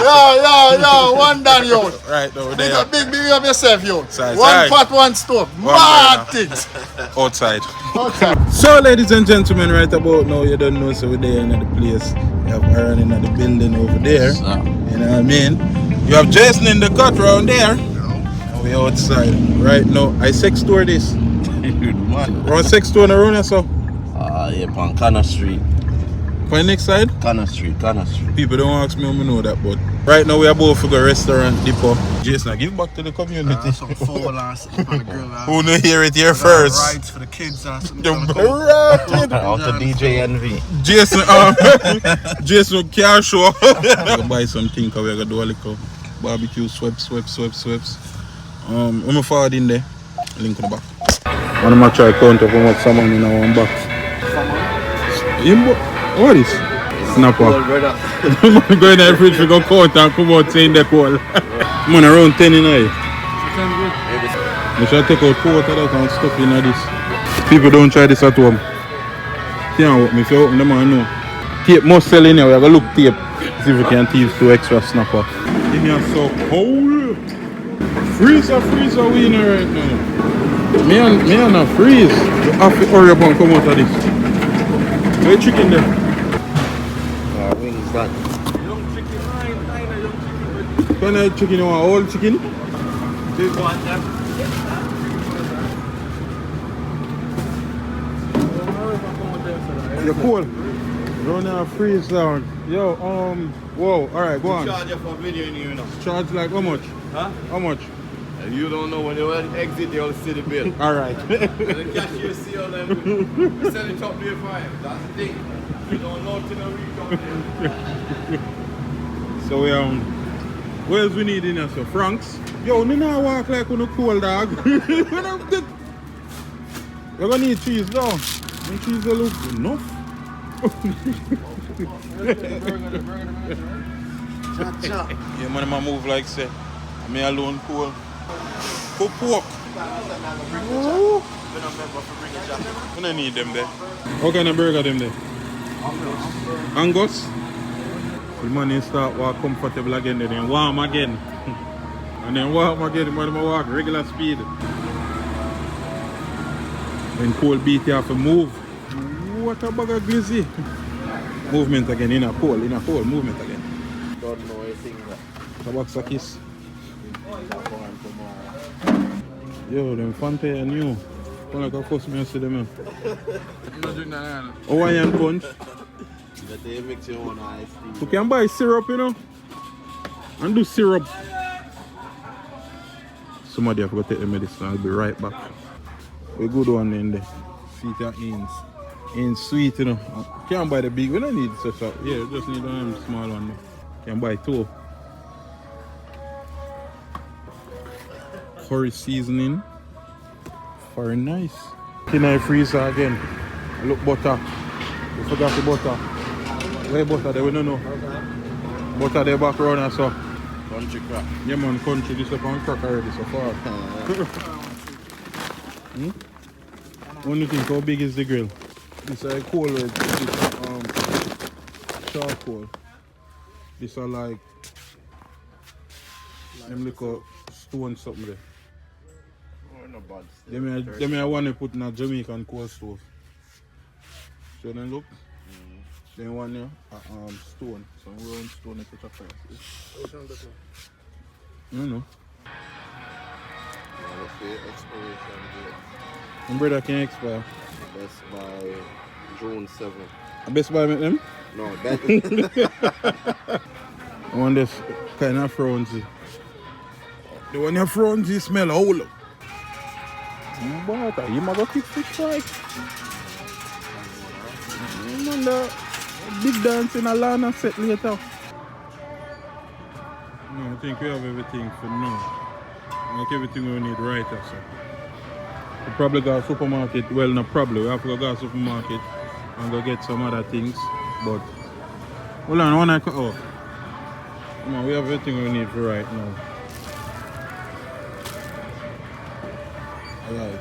Yo, one done, yo. Right over there. Big up yourself, yo. Side. One pot, one stove. Mad things. Outside. So, ladies and gentlemen, right about now, you don't know, so we're there in the place. You have Aaron in the building over there. You know what I mean? You have Jason in the cut round there. And we're outside. Right now, I sex tour this. Around sex tour around here, so? Yeah, on Connor Street. For the next side? Connor Street. People don't ask me how I know that, but right now we are both for the restaurant depot. Jason, give back to the community. Some food and something for the girl. Who know hear it here first? Rights for the kids and something. Right. Out to DJ Envy. Jason, Jason car show. I'm gonna buy something because we're gonna do a little barbecue sweps. I'm gonna forward in there. Link in the back. I'm gonna try count up how much salmon in our box. What is? Snapper. I'm going to the fridge to go count and come out saying the call. I'm on around 10 in here. I should take out 4 of that and stuff in this. People don't try this at home. Can't work me if you open them and know. Tape must sell in here. We have a look tape. See if we can tease 2 extra snapper. Give me a so cold. Freezer we in here right now. Me and a freeze. You have to hurry up and come out of this. Where chicken there? Wings done. Young chicken, tiny young chicken. Can I chicken, you want old chicken? Big one, yeah. You're cool. Don't have freeze down. Yo, whoa, alright, go on. Charge you for video in here now. Charge like how much? Huh? How much? You don't know when you exit, you'll see the bill. Alright. The cashier see all them. We sell it up there for him. That's the thing. You don't know till the week up there. So what else we need in here? So Franks. Yo, you not walk like on a cool dog. You're gonna need cheese now. And cheese will look enough. Yeah, man, I move like say. Me alone cool. Cook pork. We don't need them there. How kind of burger them there? Angus. The money start walk comfortable again, then warm again. And then warm again, when I walk regular speed. When cold beat you have to move. What a bag of glizzy. Movement again, in a cold, movement again. Don't know anything that. Tabak a kiss. Yo, them Fanta are new. Don't like a first me see them. I'm not doing that. Hawaiian punch. That they mix your own iced tea. You can buy syrup, you know. And do syrup. Somebody have to take the medicine. I'll be right back. We good one in there. Sweet and ins. Ain't sweet, you know. Can't buy the big. We don't need such a. Yeah, just need a small one. Can buy 2. Curry seasoning. Very nice. In the freezer again. Look, butter. We forgot the butter. Where butter there? We don't know. Butter there back around and so. Country crack. Yeah man, country. This is on crack already so far. Only thing, how big is the grill? This is a coal red. This is charcoal. This are like them little stone something there. No bad. Them I want to put in a Jamaican coal stove. So then look. Then one here, stone. Some round stone at the price. You know. My brother can expire. Best by June 7th. Best buy with them? No, that I want this kind of frownsy. The one you frownsy smell whole. But you might go quick fish fry. Man, the big dance in a lawn and set later. No, I think we have everything for now. Like everything we need right here, so. We probably go to the supermarket. Well, not probably. We have to go to the supermarket and go get some other things. But hold on, when I cut off. No, we have everything we need for right now.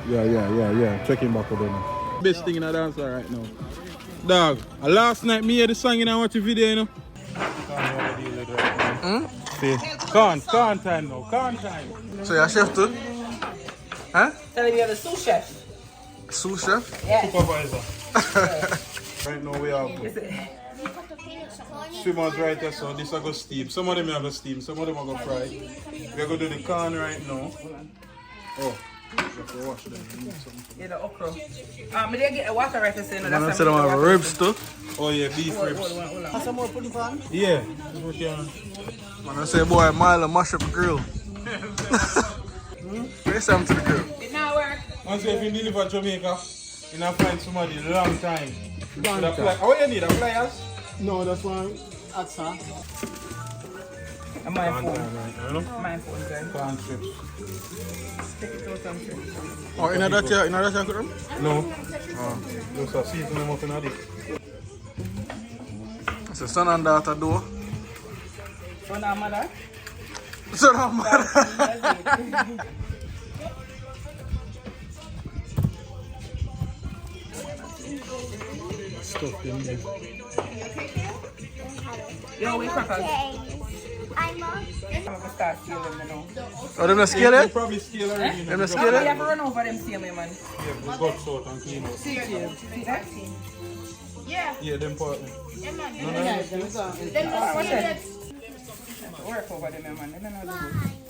Yeah. Checking back over now. Best thing in the dance right now. Dog, last night me hear the song and I watch the video, you know. See, corn time now, corn time. So you're a chef too? Huh? Tell him you're the sous chef. Sous chef? Yeah. Supervisor. Right now we have swimmers right there, so this are go steam. Some of them are go steam, some of them are go fry. We're going to do the corn right now. Oh, you have to wash them. Yeah, the okra. But they get the water right to say no. I'm gonna say them have ribs too. Oh yeah, beef ribs. Have some more pudding pan? Yeah. Okay. I'm gonna say, boy, Milo mash up the grill. Bring some to the grill. It not work. Once if you deliver Jamaica, you not find somebody a long time. Oh, you need a pliers? No, that's one outside. And my phone. Right, My phone, guys. corn strips. Take it out some chips. Oh, in that you cook them? No. Just a season them up in a dish. So son and daughter do. Son and mother. Son and mother. Stuff them there. Yo, we crackers. I'm I'm gonna start stealing them now. Oh, them not You scared? probably scale already. Them not You scared? have to run over them steal me, man. Yeah, the guts out and clean out. See that? Yeah, them part. Watch it. Work over them, man. They don't know the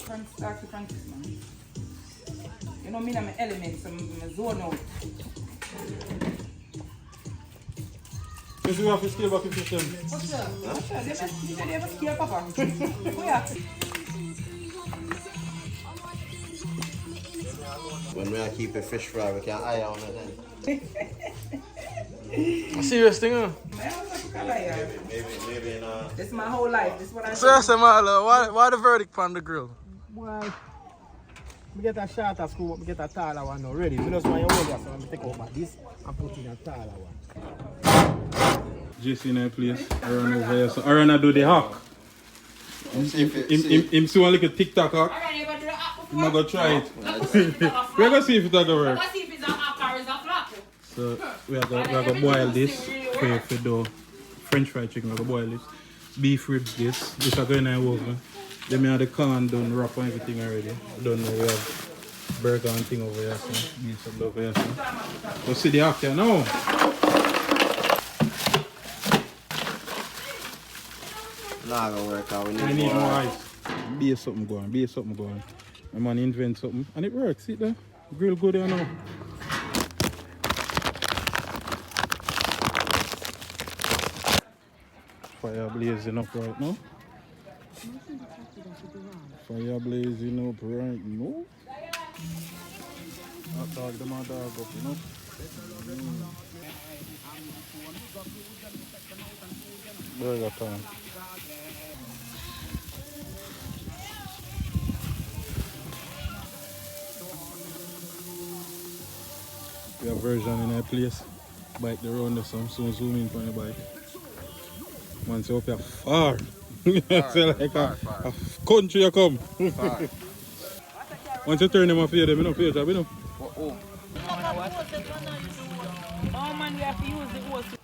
front, start to Francis, man. You know me, I'm an element, so I'm zone out. Because you have to scale back if you can. What's that? They have a scare, Papa. Oh, yeah. When we keep a fish fry, we can eye on it then. A serious thing, huh? Maybe in a... This is my whole life. This is what I So I say, Milo, why the verdict on the grill? Well, we get a shorter screw, but we get a taller one now ready. We just want your older, so I'm take over this and put in a taller one. Just in a place, I run over here. So I run and do the hack. Him see one little TikTok hack. I'm not gonna try it. We're gonna see if it's gonna work. So we're gonna boil this for the French fried chicken. We're gonna boil this. Beef ribs this. This are going in the oven. Then we have the corn done, wrap and everything already. I don't know, we have burger and thing over here. So need some over here. So see the hack here now. Nah, gonna work out. We need more ice. Be something going. My man invent something and it works. See there? Grill good there now. Fire blazing up right now. Fire blazing up right now. I'll talk them out dog up, you know. Burger time. We have version in our place. Bike the round there, so I'm soon zoom in from the bike. Man, say up here far. Say like a country you come. Once you turn them off here, them don't fear job, you know. Oh man, we have to use the hose.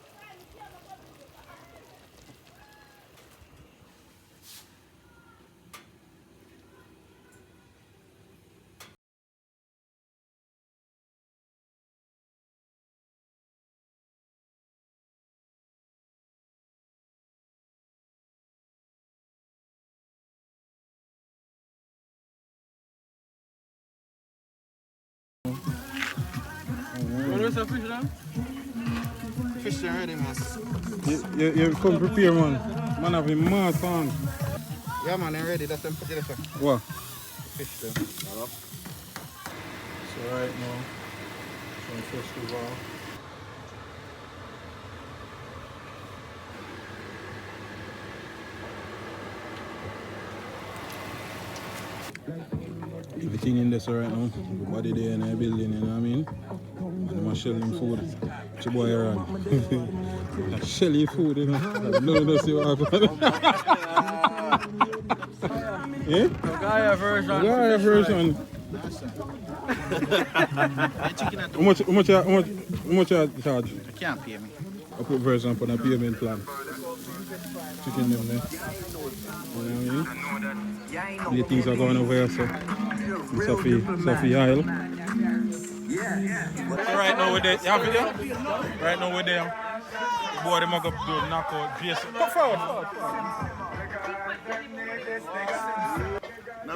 What is that fish now? Fish already, man. You come prepare, man. Man have him mad song. Yeah, man, I'm ready. That's them put it there. What? Fish them. Hello? So right now, some festival. Everything in this right now, everybody there in the building, you know what I mean? And I'm shelling food. It's boy around. Shelling food, you know? No, see what happened. Eh? Gaia version. Gaia version. How much you charge? You can't pay me. I put version on a payment plan. Chicken them there. know what I mean? The things are going over here, so Sophie Isle. So right now we're there. You have video? Right now we're there. The boy, them are going to knock out Jason. Come forward. No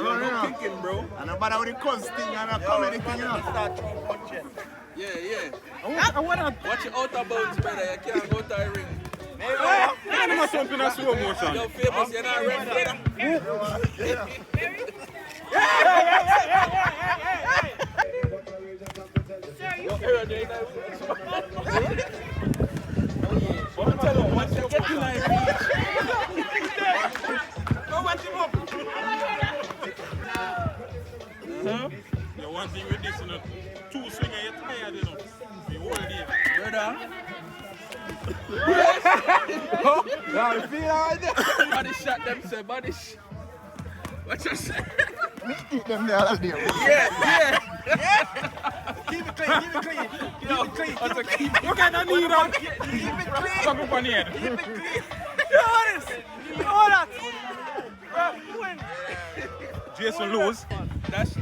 kicking, bro. And nobody with the cuss thing and a comedy thing, you know. Start throwing punches. Yeah. I want to... Watch your outer bounce, brother. You can't go to the ring. I don't know something in slow motion. You're famous, you're not ready, brother. Once you get to life, Go watch him up. Yeah, one thing with this, you know, two swinger, you're tired, you know. You hold it. brother. You feel alright there? Body shot them, say body shot. What you say? Eat them there, that's there. Yeah. Keep it clean, keep it clean. Keep it clean. What's a keep? You can't need that. Keep it clean. Fuck up on the head. Keep it clean. You know this? You know that? Jason lose. That's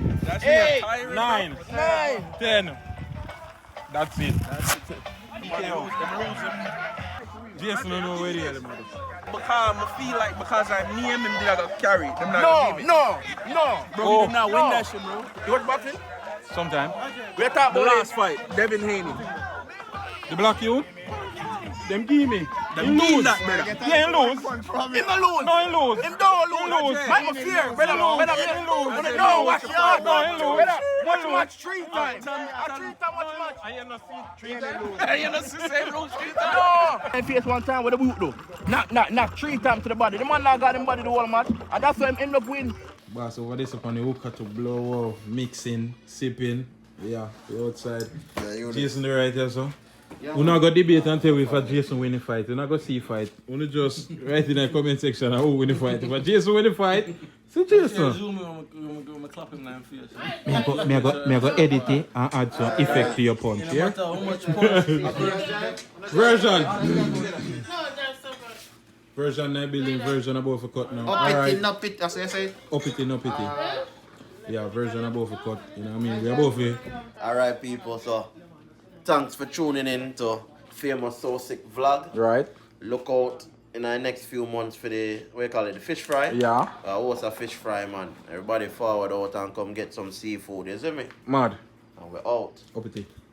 8, 9, 10. That's it. KO. Jason don't know where he is. Because I feel like because I name him, they are gonna carry. Them not gonna give it. No. Bro, he did not win that shit, bro. You watch boxing? Sometime. We're talking about last fight, Devin Haney. The black you? Them give me. Them lose that, brother. Yeah, he lose. Him alone. No, he lose. Him don't lose. He lose. I'm a fear. Brother, He lose. no, watch your heart. No, he lose. Brother, watch 3 times. Watch match. I am not seeing 3 times. You know, same lose 3 times. No. I face one time with a boot though. Knock 3 times to the body. The man not got him body the whole match. And that's why him end up winning. Boss, over this upon the hookah to blow off, mixing, sipping. Yeah, the outside. Jason the right here, so. We're not going to debate until if Jason win the fight. We're not going to see fight. We're just write in the comment section who win the fight. If Jason win the fight, see Jason. Zoom in, I'm clapping my face. Me I go edit it and add some effect to your punch, No yeah? matter how much punch. Version. Version 9 building, version above a cut now. Alright. Up it, that's what you say. Up it. Yeah, version above a cut. You know what I mean? We're above it. Alright, people, so thanks for tuning in to FamousSosick vlog. Right. Look out in the next few months for the, what you call it, the fish fry. Yeah. What's a fish fry, man? Everybody forward out and come get some seafood, you see me? Mad. And we're out. Up it.